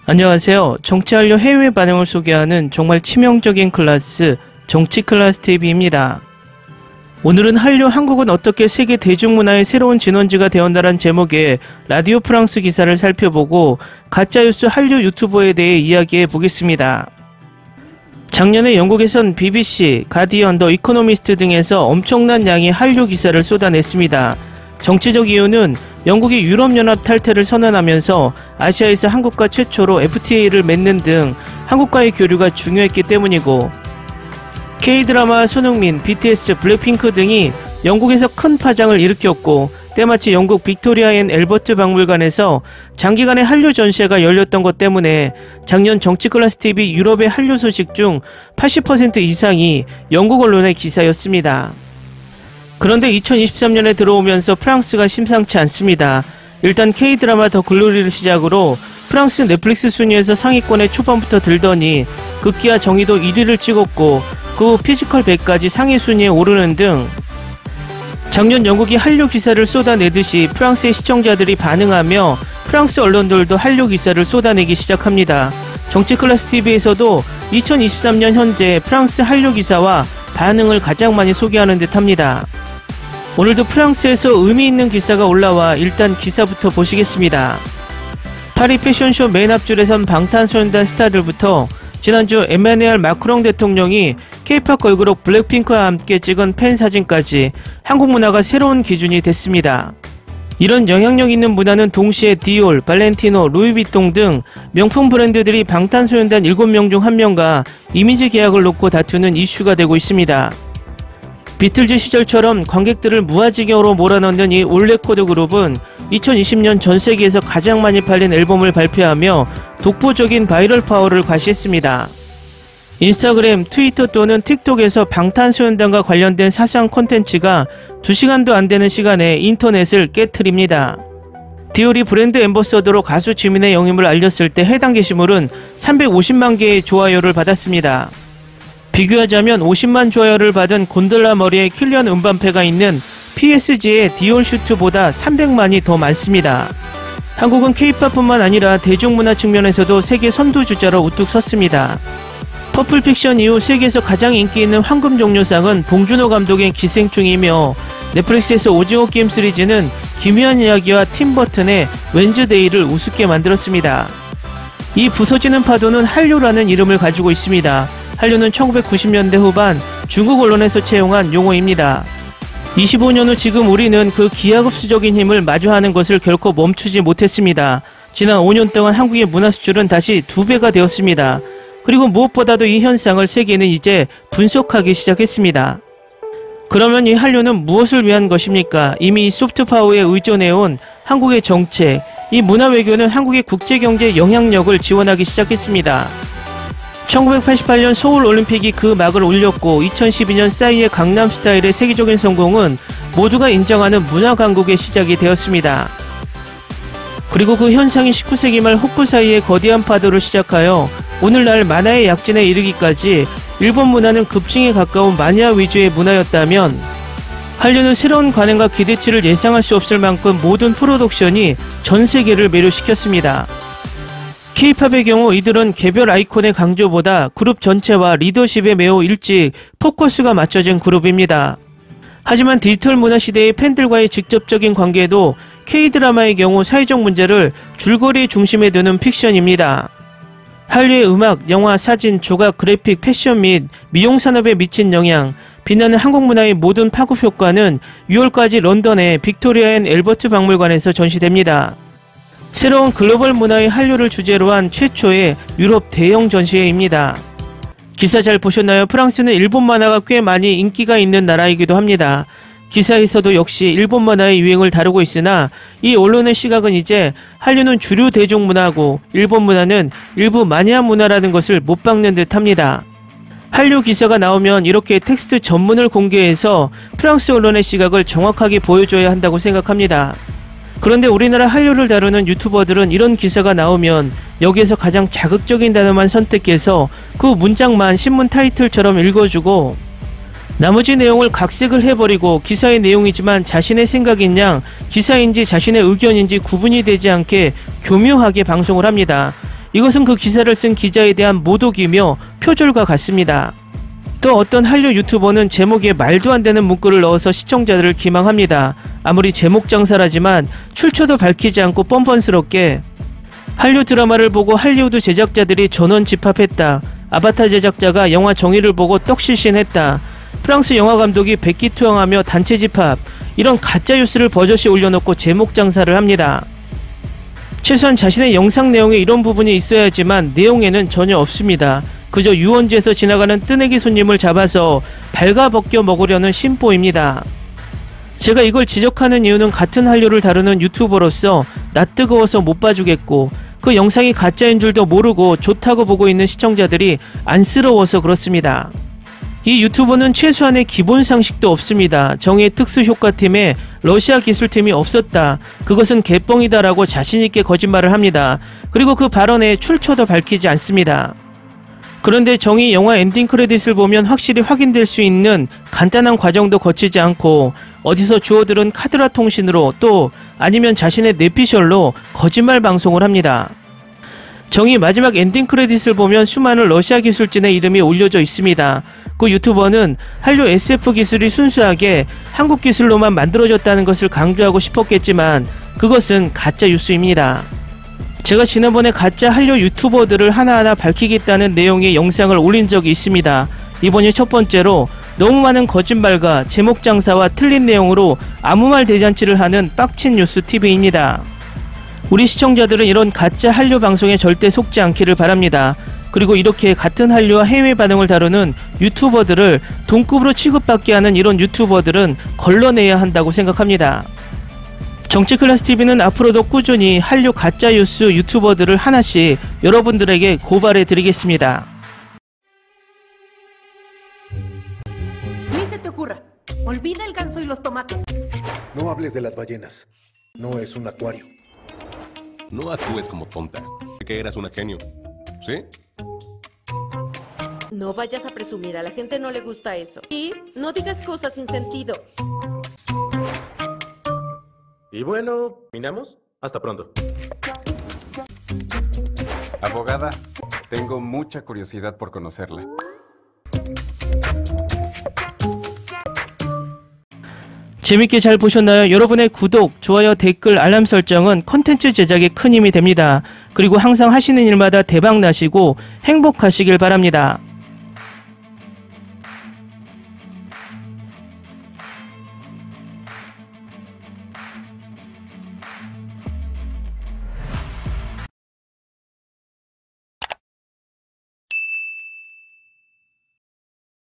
안녕하세요. 정치 한류 해외 반응을 소개하는 정말 치명적인 클래스, 정치 클래스 TV입니다. 오늘은 한류 한국은 어떻게 세계 대중문화의 새로운 진원지가 되었나란 제목의 라디오 프랑스 기사를 살펴보고 가짜뉴스 한류 유튜버에 대해 이야기해 보겠습니다. 작년에 영국에선 BBC, 가디언, 더 이코노미스트 등에서 엄청난 양의 한류 기사를 쏟아냈습니다. 정치적 이유는 영국이 유럽연합 탈퇴를 선언하면서 아시아에서 한국과 최초로 FTA를 맺는 등 한국과의 교류가 중요했기 때문이고, K드라마 손흥민, BTS, 블랙핑크 등이 영국에서 큰 파장을 일으켰고, 때마치 영국 빅토리아 앤 앨버트 박물관에서 장기간의 한류 전시회가 열렸던 것 때문에 작년 정치 클래스 TV 유럽의 한류 소식 중 80% 이상이 영국 언론의 기사였습니다. 그런데 2023년에 들어오면서 프랑스가 심상치 않습니다. 일단 K드라마 더 글로리를 시작으로 프랑스 넷플릭스 순위에서 상위권에 초반부터 들더니 급기야 정의도 1위를 찍었고, 그 후 피지컬 100까지 상위 순위에 오르는 등 작년 영국이 한류 기사를 쏟아내듯이 프랑스의 시청자들이 반응하며 프랑스 언론들도 한류 기사를 쏟아내기 시작합니다. 정치 클래스 TV에서도 2023년 현재 프랑스 한류 기사와 반응을 가장 많이 소개하는 듯 합니다. 오늘도 프랑스에서 의미 있는 기사가 올라와 일단 기사부터 보시겠습니다. 파리 패션쇼 맨 앞줄에 선 방탄소년단 스타들부터 지난주 에마누엘 마크롱 대통령이 K-POP 걸그룹 블랙핑크와 함께 찍은 팬 사진까지 한국 문화가 새로운 기준이 됐습니다. 이런 영향력 있는 문화는 동시에 디올, 발렌티노, 루이비통 등 명품 브랜드들이 방탄소년단 7명 중 1명과 이미지 계약을 놓고 다투는 이슈가 되고 있습니다. 비틀즈 시절처럼 관객들을 무아지경으로 몰아넣는 이 올레코드 그룹은 2020년 전 세계에서 가장 많이 팔린 앨범을 발표하며 독보적인 바이럴 파워를 과시했습니다. 인스타그램, 트위터 또는 틱톡에서 방탄소년단과 관련된 사소한 콘텐츠가 2시간도 안 되는 시간에 인터넷을 깨트립니다. 디올이 브랜드 앰버서더로 가수 지민의 영임을 알렸을 때 해당 게시물은 350만 개의 좋아요를 받았습니다. 비교하자면 50만 좋아요를 받은 곤돌라 머리에 킬리안 음반패가 있는 PSG의 디올 슈트보다 300만이 더 많습니다. 한국은 K-POP뿐만 아니라 대중문화 측면에서도 세계 선두주자로 우뚝 섰습니다. 퍼플픽션 이후 세계에서 가장 인기 있는 황금 종려상은 봉준호 감독의 기생충이며, 넷플릭스에서 오징어 게임 시리즈는 기묘한 이야기와 팀 버튼의 웬즈데이를 우습게 만들었습니다. 이 부서지는 파도는 한류라는 이름을 가지고 있습니다. 한류는 1990년대 후반 중국 언론에서 채용한 용어입니다. 25년 후 지금 우리는 그 기하급수적인 힘을 마주하는 것을 결코 멈추지 못했습니다. 지난 5년 동안 한국의 문화 수출은 다시 2배가 되었습니다. 그리고 무엇보다도 이 현상을 세계는 이제 분석하기 시작했습니다. 그러면 이 한류는 무엇을 위한 것입니까? 이미 소프트 파워에 의존해온 한국의 정책, 이 문화 외교는 한국의 국제경제 영향력을 지원하기 시작했습니다. 1988년 서울올림픽이 그 막을 올렸고, 2012년 싸이의 강남스타일의 세계적인 성공은 모두가 인정하는 문화강국의 시작이 되었습니다. 그리고 그 현상이 19세기 말 호쿠사이의 거대한 파도를 시작하여 오늘날 만화의 약진에 이르기까지 일본 문화는 급증에 가까운 마니아 위주의 문화였다면, 한류는 새로운 관행과 기대치를 예상할 수 없을 만큼 모든 프로덕션이 전 세계를 매료시켰습니다. K-POP의 경우 이들은 개별 아이콘의 강조보다 그룹 전체와 리더십에 매우 일찍 포커스가 맞춰진 그룹입니다. 하지만 디지털 문화 시대의 팬들과의 직접적인 관계도 K-드라마의 경우 사회적 문제를 줄거리 중심에 두는 픽션입니다. 한류의 음악, 영화, 사진, 조각, 그래픽, 패션 및 미용 산업에 미친 영향, 빛나는 한국 문화의 모든 파급 효과는 6월까지 런던의 빅토리아 앤 앨버트 박물관에서 전시됩니다. 새로운 글로벌 문화의 한류를 주제로 한 최초의 유럽 대형 전시회입니다. 기사 잘 보셨나요? 프랑스는 일본 만화가 꽤 많이 인기가 있는 나라이기도 합니다. 기사에서도 역시 일본 만화의 유행을 다루고 있으나, 이 언론의 시각은 이제 한류는 주류 대중문화고 일본 문화는 일부 마니아 문화라는 것을 못 박는 듯 합니다. 한류 기사가 나오면 이렇게 텍스트 전문을 공개해서 프랑스 언론의 시각을 정확하게 보여줘야 한다고 생각합니다. 그런데 우리나라 한류를 다루는 유튜버들은 이런 기사가 나오면 여기에서 가장 자극적인 단어만 선택해서 그 문장만 신문 타이틀처럼 읽어주고, 나머지 내용을 각색을 해버리고 기사의 내용이지만 자신의 생각인 양 기사인지 자신의 의견인지 구분이 되지 않게 교묘하게 방송을 합니다. 이것은 그 기사를 쓴 기자에 대한 모독이며 표절과 같습니다. 또 어떤 한류 유튜버는 제목에 말도 안 되는 문구를 넣어서 시청자들을 기망합니다. 아무리 제목 장사라지만 출처도 밝히지 않고 뻔뻔스럽게 한류 드라마를 보고 할리우드 제작자들이 전원 집합했다. 아바타 제작자가 영화 정의를 보고 떡실신했다. 프랑스 영화 감독이 백기투항하며 단체 집합. 이런 가짜 뉴스를 버젓이 올려놓고 제목 장사를 합니다. 최소한 자신의 영상 내용에 이런 부분이 있어야지만 내용에는 전혀 없습니다. 그저 유원지에서 지나가는 뜨내기 손님을 잡아서 발가벗겨 먹으려는 심보입니다. 제가 이걸 지적하는 이유는 같은 한류를 다루는 유튜버로서 낯뜨거워서 못 봐주겠고 그 영상이 가짜인 줄도 모르고 좋다고 보고 있는 시청자들이 안쓰러워서 그렇습니다. 이 유튜버는 최소한의 기본 상식도 없습니다. 정의의 특수효과팀에 러시아 기술팀이 없었다. 그것은 개뻥이다 라고 자신있게 거짓말을 합니다. 그리고 그 발언의 출처도 밝히지 않습니다. 그런데 정의 영화 엔딩 크레딧을 보면 확실히 확인될 수 있는 간단한 과정도 거치지 않고 어디서 주워들은 카드라 통신으로 또 아니면 자신의 뇌피셜로 거짓말 방송을 합니다. 정의 마지막 엔딩 크레딧을 보면 수많은 러시아 기술진의 이름이 올려져 있습니다. 그 유튜버는 한류 SF 기술이 순수하게 한국 기술로만 만들어졌다는 것을 강조하고 싶었겠지만 그것은 가짜 뉴스입니다. 제가 지난번에 가짜 한류 유튜버들을 하나하나 밝히겠다는 내용의 영상을 올린 적이 있습니다. 이번이 첫 번째로 너무 많은 거짓말과 제목 장사와 틀린 내용으로 아무 말 대잔치를 하는 빡친 뉴스 TV입니다. 우리 시청자들은 이런 가짜 한류 방송에 절대 속지 않기를 바랍니다. 그리고 이렇게 같은 한류와 해외 반응을 다루는 유튜버들을 동급으로 취급받게 하는 이런 유튜버들은 걸러내야 한다고 생각합니다. 정치클래스TV는 앞으로도 꾸준히 한류 가짜뉴스 유튜버들을 하나씩 여러분들에게 고발해 드리겠습니다. Ni se te ocurra. Olvida el ganso y los tomates. No hables de las ballenas. No es un acuario. No actúes como tonta. Que eras una genio. ¿Sí? No vayas a presumir, a la gente no le gusta eso. Y no digas cosas sin sentido. Y bueno, ¿terminamos? Hasta pronto. Abogada, tengo mucha curiosidad por conocerla. 재밌게 잘 보셨나요? 여러분의 구독, 좋아요, 댓글, 알람 설정은 컨텐츠 제작에 큰 힘이 됩니다. 그리고 항상 하시는 일마다 대박 나시고 행복하시길 바랍니다.